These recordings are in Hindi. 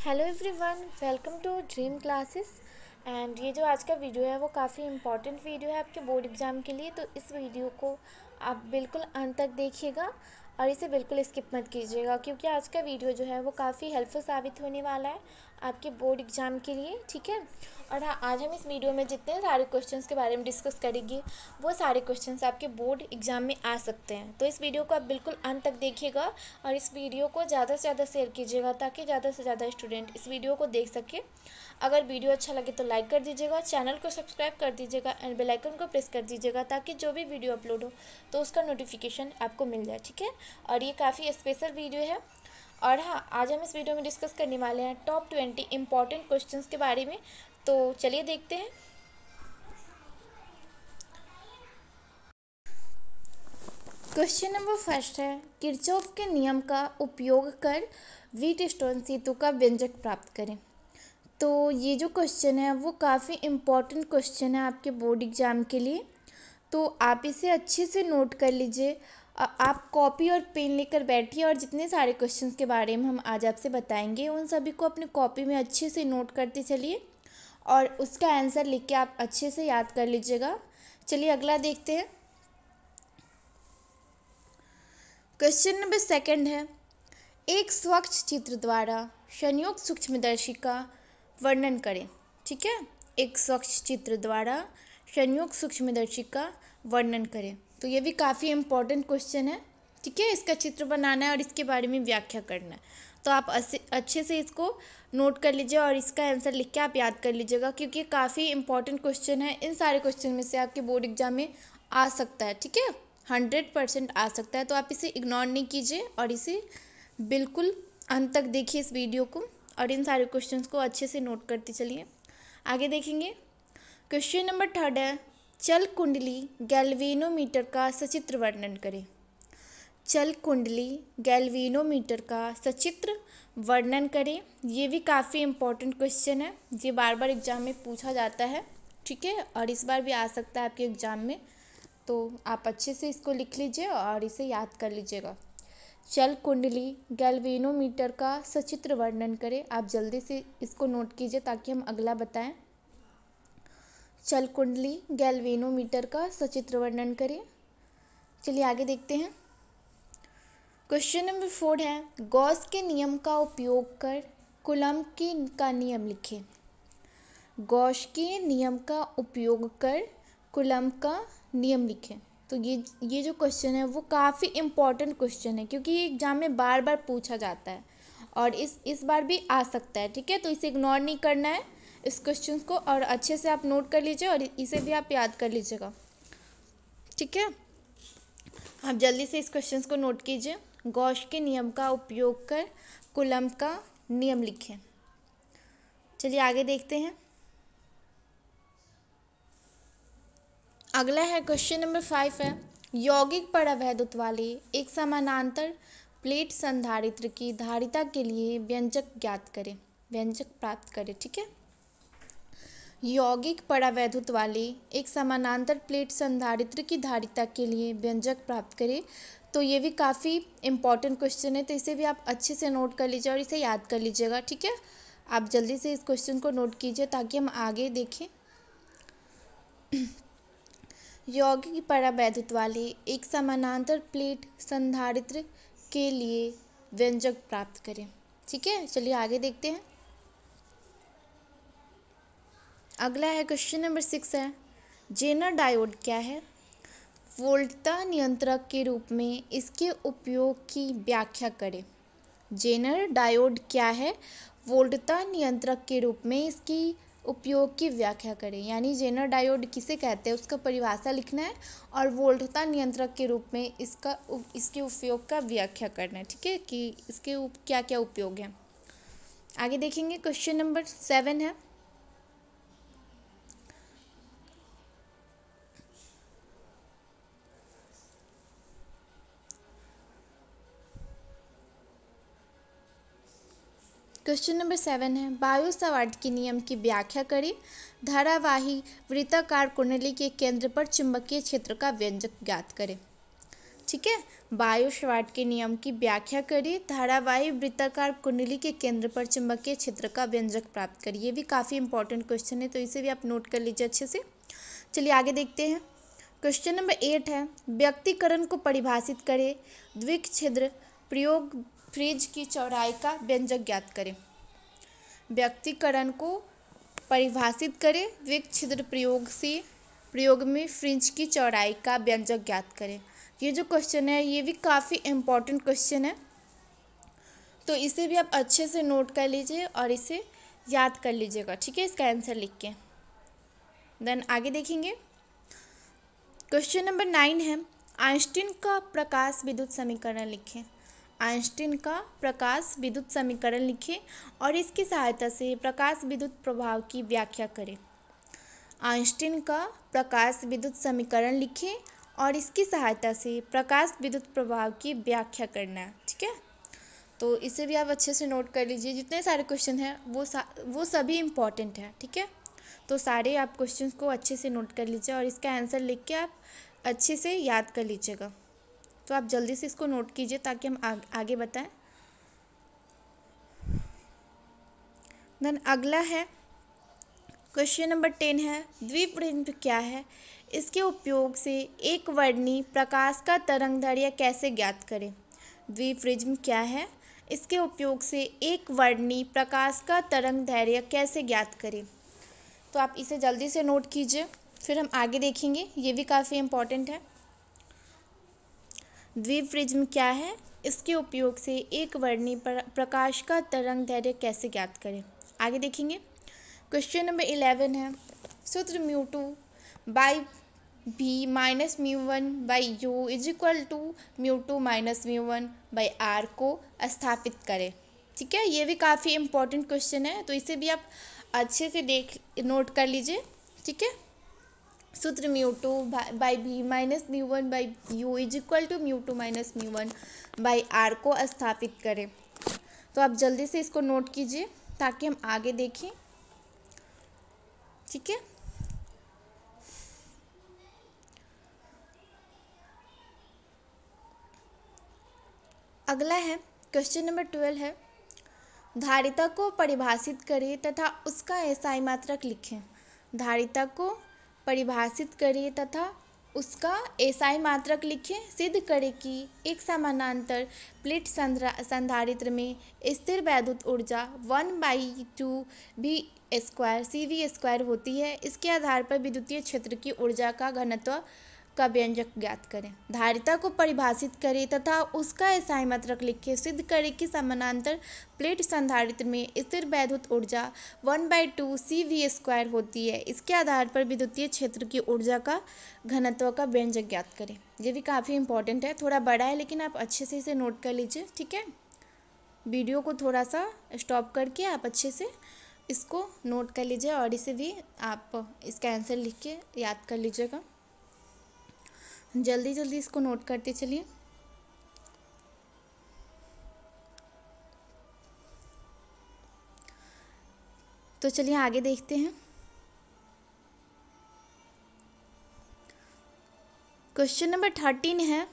Hello everyone, welcome to Dream Classes. And ये जो आज का वीडियो है वो काफ़ी इम्पॉर्टेंट वीडियो है आपके बोर्ड एग्ज़ाम के लिए। तो इस वीडियो को आप बिल्कुल अंत तक देखिएगा और इसे बिल्कुल स्किप मत कीजिएगा, क्योंकि आज का वीडियो जो है वो काफ़ी हेल्पफुल साबित होने वाला है आपके बोर्ड एग्ज़ाम के लिए। ठीक है। और हाँ, आज हम इस वीडियो में जितने सारे क्वेश्चंस के बारे में डिस्कस करेंगे वो सारे क्वेश्चंस आपके बोर्ड एग्जाम में आ सकते हैं। तो इस वीडियो को आप बिल्कुल अंत तक देखिएगा और इस वीडियो को ज़्यादा से ज़्यादा शेयर कीजिएगा ताकि ज़्यादा से ज़्यादा स्टूडेंट इस वीडियो को देख सके। अगर वीडियो अच्छा लगे तो लाइक कर दीजिएगा, चैनल को सब्सक्राइब कर दीजिएगा एंड बेल आइकन को प्रेस कर दीजिएगा ताकि जो भी वीडियो अपलोड हो तो उसका नोटिफिकेशन आपको मिल जाए। ठीक है। और ये काफ़ी स्पेशल वीडियो है। और हाँ, आज हम इस वीडियो में डिस्कस करने वाले हैं टॉप 20 इम्पॉर्टेंट क्वेश्चंस के बारे में। तो चलिए देखते हैं। क्वेश्चन नंबर फर्स्ट है, किरचॉफ के नियम का उपयोग कर व्हीटस्टोन सेतु का व्यंजक प्राप्त करें। तो ये जो क्वेश्चन है वो काफ़ी इम्पॉर्टेंट क्वेश्चन है आपके बोर्ड एग्जाम के लिए। तो आप इसे अच्छे से नोट कर लीजिए। आप कॉपी और पेन लेकर बैठिए और जितने सारे क्वेश्चंस के बारे में हम आज आपसे बताएंगे उन सभी को अपनी कॉपी में अच्छे से नोट करते चलिए और उसका आंसर लिख के आप अच्छे से याद कर लीजिएगा। चलिए अगला देखते हैं। क्वेश्चन नंबर सेकंड है, एक स्वच्छ चित्र द्वारा संयुक्त सूक्ष्मदर्शी का वर्णन करें। ठीक है। एक स्वच्छ चित्र द्वारा संयुक्त सूक्ष्मदर्शी का वर्णन करें। तो ये भी काफ़ी इम्पोर्टेंट क्वेश्चन है। ठीक है। इसका चित्र बनाना है और इसके बारे में व्याख्या करना है। तो आप अच्छे से इसको नोट कर लीजिए और इसका आंसर लिख के आप याद कर लीजिएगा, क्योंकि काफ़ी इंपॉर्टेंट क्वेश्चन है। इन सारे क्वेश्चन में से आपके बोर्ड एग्जाम में आ सकता है। ठीक है। 100% आ सकता है। तो आप इसे इग्नोर नहीं कीजिए और इसे बिल्कुल अंत तक देखिए इस वीडियो को और इन सारे क्वेश्चंस को अच्छे से नोट करते चलिए। आगे देखेंगे। क्वेश्चन नंबर थर्ड है, चल कुंडली गैल्वेनोमीटर का सचित्र वर्णन करें। चल कुंडली गैल्वेनोमीटर का सचित्र वर्णन करें। ये भी काफ़ी इम्पोर्टेंट क्वेश्चन है। ये बार बार एग्जाम में पूछा जाता है। ठीक है। और इस बार भी आ सकता है आपके एग्जाम में। तो आप अच्छे से इसको लिख लीजिए और इसे याद कर लीजिएगा। चल कुंडली गैल्वेनोमीटर का सचित्र वर्णन करें। आप जल्दी से इसको नोट कीजिए ताकि हम अगला बताएं। चल कुंडली गैल्वेनोमीटर का सचित्र वर्णन करें। चलिए आगे देखते हैं। क्वेश्चन नंबर 4 है, गॉस के नियम का उपयोग कर कूलम्ब का नियम लिखें। गॉस के नियम का उपयोग कर कूलम्ब का नियम लिखें। तो ये जो क्वेश्चन है वो काफ़ी इम्पॉर्टेंट क्वेश्चन है, क्योंकि ये एग्जाम में बार बार पूछा जाता है और इस बार भी आ सकता है। ठीक है। तो इसे इग्नोर नहीं करना है इस क्वेश्चन को, और अच्छे से आप नोट कर लीजिए और इसे भी आप याद कर लीजिएगा। ठीक है। आप जल्दी से इस क्वेश्चन को नोट कीजिए। गॉस के नियम का उपयोग कर कूलम्ब का नियम लिखें। चलिए आगे देखते हैं। अगला है क्वेश्चन नंबर 5 है, यौगिक परावैद्युत वाले एक समानांतर प्लेट संधारित्र की धारिता के लिए व्यंजक ज्ञात करें, व्यंजक प्राप्त करें। ठीक है। यौगिक परावैद्युत वाले एक समानांतर प्लेट संधारित्र की धारिता के लिए व्यंजक प्राप्त करें। तो ये भी काफ़ी इम्पॉर्टेंट क्वेश्चन है। तो इसे भी आप अच्छे से नोट कर लीजिए और इसे याद कर लीजिएगा। ठीक है। आप जल्दी से इस क्वेश्चन को नोट कीजिए ताकि हम आगे देखें। यौगिक परावैद्युत वाले एक समानांतर प्लेट संधारित्र के लिए व्यंजक प्राप्त करें। ठीक है। चलिए आगे देखते हैं। अगला है क्वेश्चन नंबर 6 है, जेनर डायोड क्या है। वोल्टता नियंत्रक के रूप में इसके उपयोग की व्याख्या करें। जेनर डायोड क्या है, वोल्टता नियंत्रक के रूप में इसकी उपयोग की व्याख्या करें। यानी जेनर डायोड किसे कहते हैं उसका परिभाषा लिखना है और वोल्टता नियंत्रक के रूप में इसके उपयोग का व्याख्या करना है। ठीक है, कि इसके क्या क्या उपयोग हैं। आगे देखेंगे। क्वेश्चन नंबर 7 है, क्वेश्चन नंबर 7 है, बायो सावर्ट के नियम की व्याख्या करें। धारावाही वृत्ताकार कुंडली के केंद्र पर चुंबकीय क्षेत्र का व्यंजक ज्ञात करें। ठीक है। बायो-सावर्ट के नियम की व्याख्या करिए। धारावाही वृत्ताकार कुंडली के केंद्र पर चुंबकीय क्षेत्र का व्यंजक प्राप्त करिए। ये भी काफ़ी इंपॉर्टेंट क्वेश्चन है, तो इसे भी आप नोट कर लीजिए अच्छे से। चलिए आगे देखते हैं। क्वेश्चन नंबर 8 है, व्यक्तिकरण को परिभाषित करें। द्विक छिद्र प्रयोग फ्रिज की चौड़ाई का व्यंजक ज्ञात करें। व्यक्तिकरण को परिभाषित करें। द्विक छिद्र प्रयोग में फ्रिंज की चौड़ाई का व्यंजक ज्ञात करें। ये जो क्वेश्चन है ये भी काफ़ी इम्पोर्टेंट क्वेश्चन है, तो इसे भी आप अच्छे से नोट कर लीजिए और इसे याद कर लीजिएगा, ठीक है, इसका आंसर लिख के। देन आगे देखेंगे। क्वेश्चन नंबर 9 है, आइंस्टीन का प्रकाश विद्युत समीकरण लिखें। आइंस्टीन का प्रकाश विद्युत समीकरण लिखें और इसकी सहायता से प्रकाश विद्युत प्रभाव की व्याख्या करें। आइंस्टीन का प्रकाश विद्युत समीकरण लिखें और इसकी सहायता से प्रकाश विद्युत प्रभाव की व्याख्या करना है, ठीक है। तो इसे भी आप अच्छे से नोट कर लीजिए। जितने सारे क्वेश्चन हैं वो सभी इम्पॉर्टेंट हैं, ठीक है। तो सारे आप क्वेश्चंस को अच्छे से नोट कर लीजिए और इसका आंसर लिख के आप अच्छे से याद कर लीजिएगा। तो आप जल्दी से इसको नोट कीजिए ताकि हम आगे बताएं। देन अगला है क्वेश्चन नंबर 10 है, द्विप्रिज्म क्या है? इसके उपयोग से एक वर्णी प्रकाश का तरंगदैर्घ्य कैसे ज्ञात करें? द्विप्रिज्म क्या है? इसके उपयोग से एक वर्णी प्रकाश का तरंगदैर्घ्य कैसे ज्ञात करें? तो आप इसे जल्दी से नोट कीजिए, फिर हम आगे देखेंगे। ये भी काफ़ी इम्पोर्टेंट है। द्विप्रिज्म क्या है? इसके उपयोग से एक वर्णी प्रकाश का तरंगदैर्घ्य कैसे ज्ञात करें? आगे देखेंगे। क्वेश्चन नंबर 11 है, सूत्र μ2 by v minus μ1 by u is equal to μ2 minus μ1 by r को स्थापित करें, ठीक है। ये भी काफ़ी इम्पोर्टेंट क्वेश्चन है, तो इसे भी आप अच्छे से नोट कर लीजिए, ठीक है। सूत्र μ2 by v minus μ1 by u is equal to μ2 minus μ1 by r को स्थापित करें। तो आप जल्दी से इसको नोट कीजिए ताकि हम आगे देखें, ठीक है। अगला है क्वेश्चन नंबर 12 है, धारिता को परिभाषित करें तथा उसका एसआई मात्रक लिखें। धारिता को परिभाषित करें तथा उसका एसआई मात्रक लिखें। सिद्ध करें कि एक समानांतर प्लेट संधारित्र में स्थिर वैद्युत ऊर्जा 1/2 v स्क्वायर CV स्क्वायर होती है। इसके आधार पर विद्युतीय क्षेत्र की ऊर्जा का घनत्व का व्यंजक ज्ञात करें। धारिता को परिभाषित करें तथा उसका एसआई मात्रक लिखें। सिद्ध करें कि समानांतर प्लेट संधारित्र में स्थिर वैद्युत ऊर्जा 1/2 CV स्क्वायर होती है। इसके आधार पर विद्युतीय क्षेत्र की ऊर्जा का घनत्व का व्यंजक ज्ञात करें। ये भी काफ़ी इंपॉर्टेंट है, थोड़ा बड़ा है लेकिन आप अच्छे से इसे नोट कर लीजिए, ठीक है। वीडियो को थोड़ा सा स्टॉप करके आप अच्छे से इसको नोट कर लीजिए और इसे भी आप इसका आंसर लिख के याद कर लीजिएगा। जल्दी जल्दी इसको नोट करते चलिए। तो चलिए आगे देखते हैं। क्वेश्चन नंबर 13 है,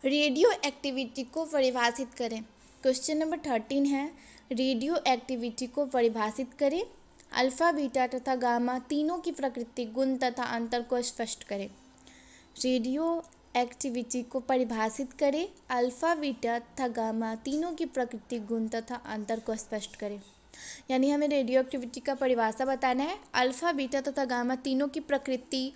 रेडियो एक्टिविटी को परिभाषित करें। क्वेश्चन नंबर 13 है, रेडियो एक्टिविटी को परिभाषित करें। अल्फा बीटा तथा गामा तीनों की प्रकृति गुण तथा अंतर को स्पष्ट करें। रेडियो एक्टिविटी को परिभाषित करें। अल्फा बीटा तथा गामा तीनों की प्रकृति गुण तथा अंतर को स्पष्ट करें। यानी हमें रेडियो एक्टिविटी का परिभाषा बताना है। अल्फा बीटा तथा गामा तीनों की प्रकृति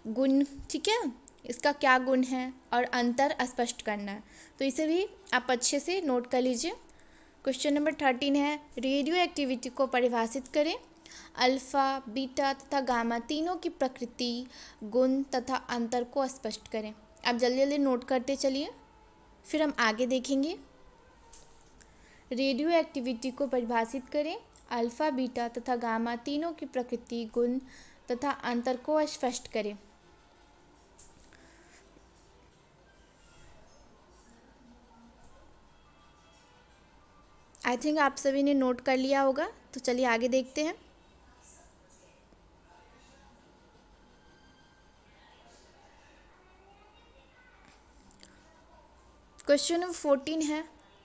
गुण, ठीक है, इसका क्या गुण है और अंतर स्पष्ट करना है। तो इसे भी आप अच्छे से नोट कर लीजिए। क्वेश्चन नंबर 13 है, रेडियो एक्टिविटी को परिभाषित करें। अल्फा बीटा तथा गामा तीनों की प्रकृति गुण तथा अंतर को स्पष्ट करें। आप जल्दी जल्दी नोट करते चलिए, फिर हम आगे देखेंगे। रेडियो एक्टिविटी को परिभाषित करें। अल्फा बीटा तथा गामा तीनों की प्रकृति गुण तथा अंतर को स्पष्ट करें। आई थिंक आप सभी ने नोट कर लिया होगा, तो चलिए आगे देखते हैं। क्वेश्चन नंबर 14 है,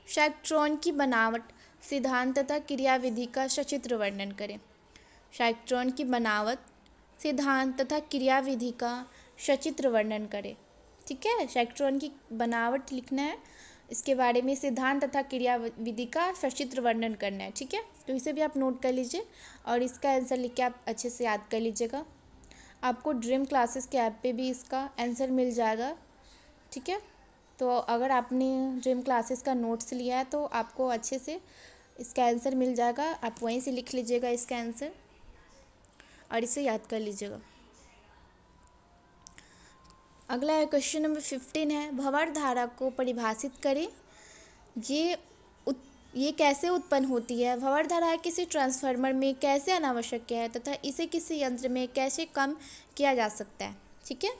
साइक्ट्रॉन की बनावट, सिद्धांत तथा क्रियाविधि का सचित्र वर्णन करें। साइक्ट्रॉन की बनावट, सिद्धांत तथा क्रियाविधि का सचित्र वर्णन करें। ठीक है, साइक्ट्रॉन की बनावट लिखना है, इसके बारे में सिद्धांत तथा क्रियाविधि का सचित्र वर्णन करना है। ठीक है, तो इसे भी आप नोट कर लीजिए और इसका आंसर लिख के आप अच्छे से याद कर लीजिएगा। आपको ड्रीम क्लासेस के ऐप पे भी इसका आंसर मिल जाएगा। ठीक है, तो अगर आपने ड्रीम क्लासेस का नोट्स लिया है तो आपको अच्छे से इसका आंसर मिल जाएगा। आप वहीं से लिख लीजिएगा इसका आंसर और इसे याद कर लीजिएगा। अगला है क्वेश्चन नंबर 15 है, भंवर धारा को परिभाषित करें। ये कैसे उत्पन्न होती है? भंवर धारा किसी ट्रांसफार्मर में कैसे अनावश्यक है तथा इसे किसी यंत्र में कैसे कम किया जा सकता है? ठीक है,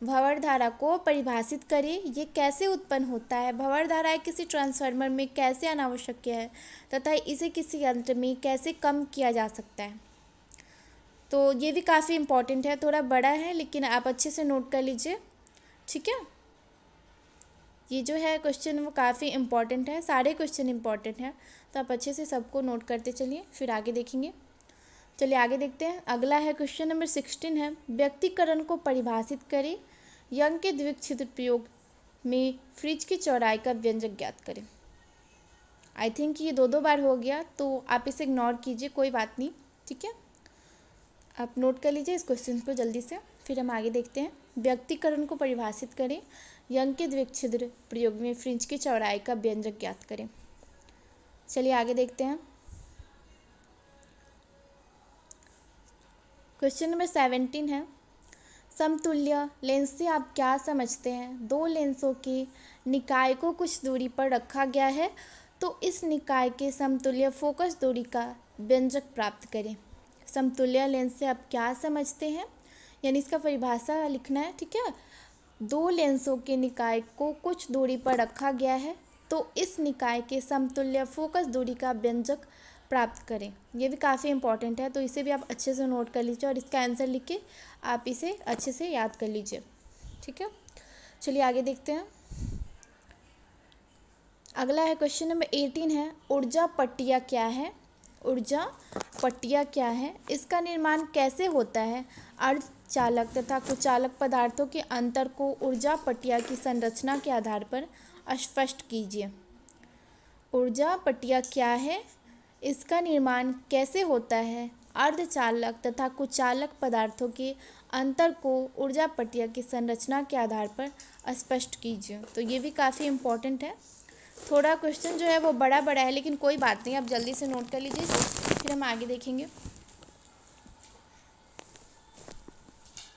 भंवर धारा को परिभाषित करें। ये कैसे उत्पन्न होता है? भंवर धारा किसी ट्रांसफार्मर में कैसे अनावश्यक है तथा इसे किसी यंत्र में कैसे कम किया जा सकता है? तो ये भी काफ़ी इम्पॉर्टेंट है, थोड़ा बड़ा है लेकिन आप अच्छे से नोट कर लीजिए। ठीक है, ये जो है क्वेश्चन वो काफ़ी इम्पॉर्टेंट है, सारे क्वेश्चन इम्पॉर्टेंट हैं, तो आप अच्छे से सबको नोट करते चलिए, फिर आगे देखेंगे। चलिए आगे देखते हैं। अगला है क्वेश्चन नंबर 16 है, व्यक्तिकरण को परिभाषित करें। यंग के द्विच्छिद्र प्रयोग में फ्रिज की चौड़ाई का व्यंजक ज्ञात करें। आई थिंक ये दो बार हो गया, तो आप इसे इग्नोर कीजिए, कोई बात नहीं। ठीक है, आप नोट कर लीजिए इस क्वेश्चन को जल्दी से, फिर हम आगे देखते हैं। व्यक्तिकरण को परिभाषित करें। यंग के द्विच्छिद्र प्रयोग में फ्रिंज की चौड़ाई का व्यंजक ज्ञात करें। चलिए आगे देखते हैं। क्वेश्चन नंबर 17 है, समतुल्य लेंस से आप क्या समझते हैं? दो लेंसों के निकाय को कुछ दूरी पर रखा गया है, तो इस निकाय के समतुल्य फोकस दूरी का व्यंजक प्राप्त करें। समतुल्य लेंस से आप क्या समझते हैं, यानी इसका परिभाषा लिखना है। ठीक है, दो लेंसों के निकाय को कुछ दूरी पर रखा गया है, तो इस निकाय के समतुल्य फोकस दूरी का व्यंजक प्राप्त करें। ये भी काफ़ी इंपॉर्टेंट है, तो इसे भी आप अच्छे से नोट कर लीजिए और इसका आंसर लिख के आप इसे अच्छे से याद कर लीजिए। ठीक है, चलिए आगे देखते हैं। अगला है क्वेश्चन नंबर 18 है, ऊर्जा पट्टिया क्या है? ऊर्जा पट्टिया क्या है? इसका निर्माण कैसे होता है? अर्धचालक तथा कुचालक पदार्थों के अंतर को ऊर्जा पट्टिया की संरचना के आधार पर स्पष्ट कीजिए। ऊर्जा पट्टिया क्या है? इसका निर्माण कैसे होता है? अर्धचालक तथा कुचालक पदार्थों के अंतर को ऊर्जा पट्टिया की संरचना के आधार पर स्पष्ट कीजिए। तो ये भी काफ़ी इम्पोर्टेंट है, थोड़ा क्वेश्चन जो है वो बड़ा है, लेकिन कोई बात नहीं, आप जल्दी से नोट कर लीजिए, फिर हम आगे देखेंगे।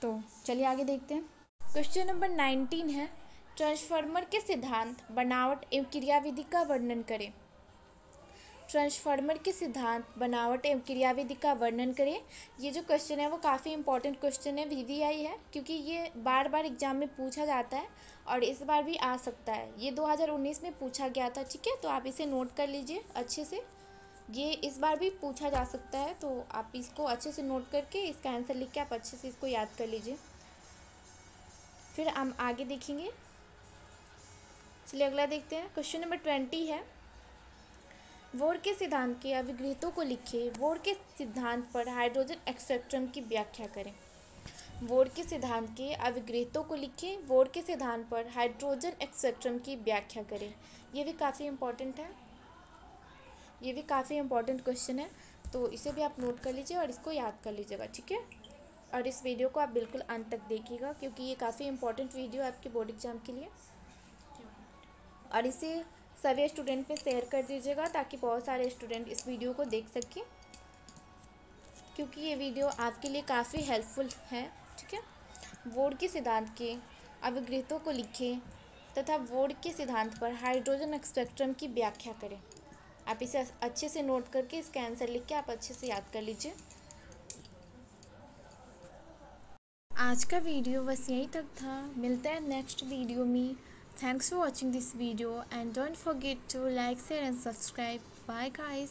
तो चलिए आगे देखते हैं। क्वेश्चन नंबर 19 है, ट्रांसफार्मर के सिद्धांत, बनावट एवं क्रियाविधि का वर्णन करें। ट्रांसफार्मर के सिद्धांत, बनावट एवं क्रियाविधि का वर्णन करें। ये जो क्वेश्चन है वो काफ़ी इंपॉर्टेंट क्वेश्चन है, वीवीआई है, क्योंकि ये बार बार एग्जाम में पूछा जाता है और इस बार भी आ सकता है। ये 2019 में पूछा गया था। ठीक है, तो आप इसे नोट कर लीजिए अच्छे से, ये इस बार भी पूछा जा सकता है, तो आप इसको अच्छे से नोट करके इसका आंसर लिख के आप अच्छे से इसको याद कर लीजिए, फिर हम आगे देखेंगे। चलिए अगला देखते हैं। क्वेश्चन नंबर 20 है, बोर के सिद्धांत के अभिगृहीतों को लिखिए। बोर के सिद्धांत पर हाइड्रोजन स्पेक्ट्रम की व्याख्या करें। बोर के सिद्धांत के अभिगृहीतों को लिखिए। बोर के सिद्धांत पर हाइड्रोजन स्पेक्ट्रम की व्याख्या करें। ये भी काफ़ी इंपॉर्टेंट है, ये भी काफ़ी इंपॉर्टेंट क्वेश्चन है, तो इसे भी आप नोट कर लीजिए और इसको याद कर लीजिएगा। ठीक है, और इस वीडियो को आप बिल्कुल अंत तक देखिएगा, क्योंकि ये काफ़ी इंपॉर्टेंट वीडियो है आपके बोर्ड एग्जाम के लिए, और इसे सभी स्टूडेंट में शेयर कर दीजिएगा ताकि बहुत सारे स्टूडेंट इस वीडियो को देख सकें, क्योंकि ये वीडियो आपके लिए काफ़ी हेल्पफुल है। ठीक है, बोर के सिद्धांत के अभिगृहीतों को लिखें तथा बोर के सिद्धांत पर हाइड्रोजन स्पेक्ट्रम की व्याख्या करें। आप इसे अच्छे से नोट करके इसका आंसर लिख के आप अच्छे से याद कर लीजिए। आज का वीडियो बस यहीं तक था, मिलते हैं नेक्स्ट वीडियो में। Thanks for watching this video and don't forget to like, share and subscribe. Bye guys.